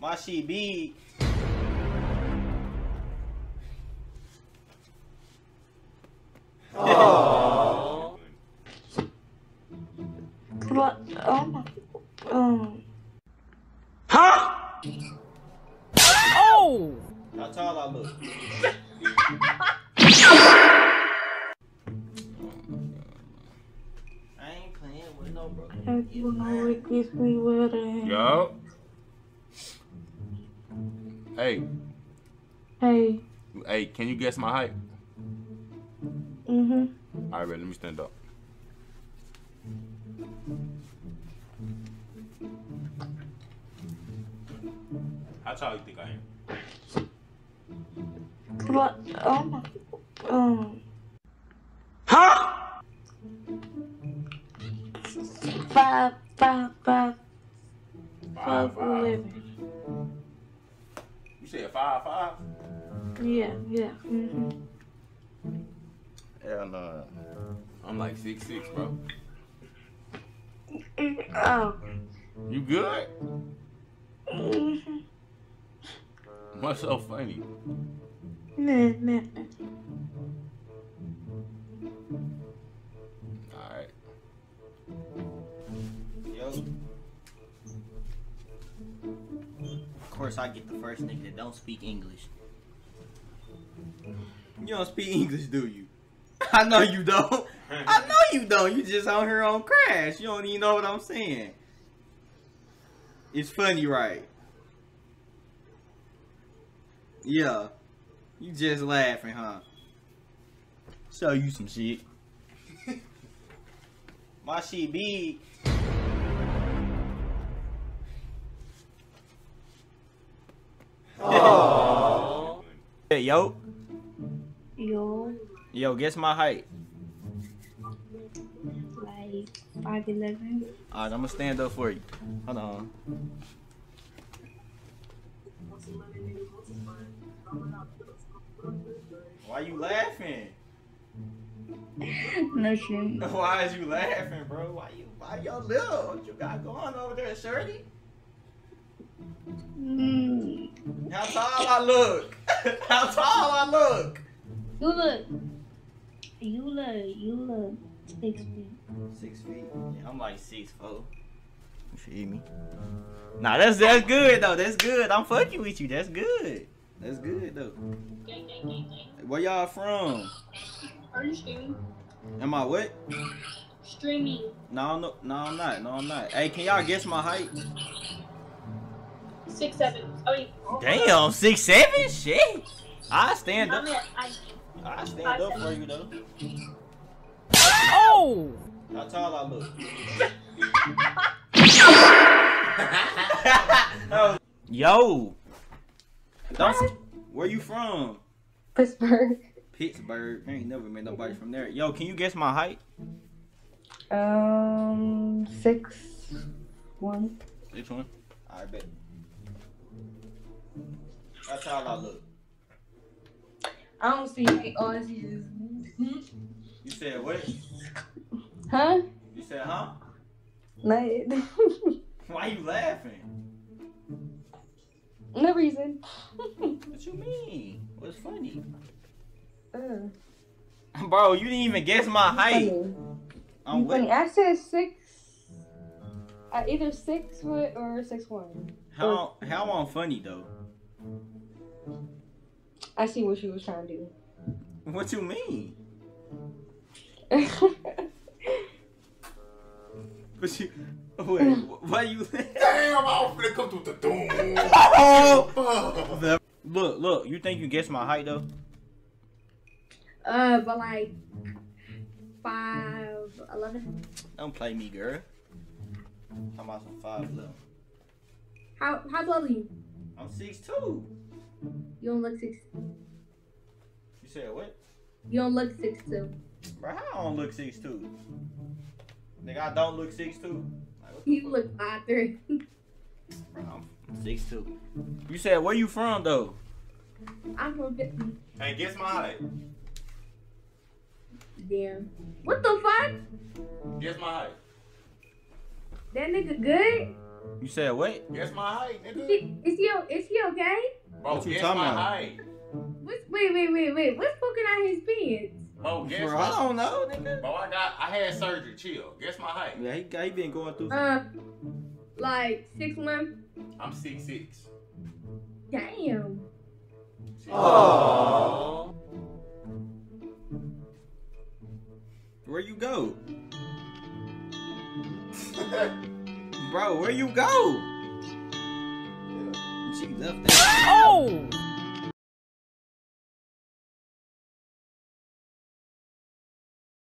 My shit big. Oh. What? Huh? Oh! How tall I look? I ain't playing with no bro. You know it gets me wetter. Yo. Hey. Hey. Hey, can you guess my height? Alright, let me stand up. How tall you think I am? What? Huh? 5'11". You said 5'5"? Yeah. Hell no. I'm like 6'6", bro. Oh. You good? What's so funny? Nah. Alright. Yo. Of course I get the first nigga that don't speak English. You don't speak English, do you? I know you don't. I know you don't. You just out here on Crash. You don't even know what I'm saying. It's funny, right? Yeah. You just laughing, huh? Show you some shit. My shit big. Oh. Hey, yo. Yo, Guess my height. like 5'11". Alright, I'm gonna stand up for you. Hold on. Why you laughing? No shit. Why is you laughing, bro? Why your little? What you got going over there, Shirley? How tall I look? How tall I look? You look 6 feet. 6 feet. Yeah, I'm like 6'4". You feel me? Nah, that's good though. That's good. I'm fucking with you. That's good. That's good though. Where y'all from? Are you streaming? Am I what? Streaming. No, I'm not. Hey, can y'all guess my height? 6'7". I mean. Damn, 6'7"? Shit. I stand up. I stand up 5'7". for you though. Oh! How tall I look? Yo. Where you from? Pittsburgh. Pittsburgh. I ain't never met nobody from there. Yo, can you guess my height? 6'1". 6'1"? I bet. How tall I look? I don't see any Aussies. You said what? Huh? You said huh? No. Why you laughing? No reason. What you mean? What's funny? Bro, you didn't even guess my height. I'm Funny. I said 6. Either 6 foot or 6'1". How I'm funny though? I see what she was trying to do. What you mean? But you wait, why you? Damn, I'm finna come through the door. Oh! Look. You think you guessed my height though? But like 5'11". Don't play me, girl. I'm about some 5'11". How tall are you? I'm 6'2". You don't look 6. You said what? You don't look 6'2". Bro, how I don't look 6'2"? Nigga, I don't look 6'2". Like, what the You fuck? look 5'3". Bro, I'm 6'2". You said where you from though? I'm from 50. Hey, guess my height. Damn. What the fuck? Guess my height. That nigga good? You said what? Guess my height, nigga. Is he okay? Bro, What you guess talking my about? height. Wait. What's poking out his pants? Bro, guess Bro, my I don't know, nigga. Bro, I had surgery. Chill. Guess my height. Yeah, he been going through. Like 6'1". I'm 6'6". Damn. Oh. Where you go? Bro, where you go? She left that. Oh!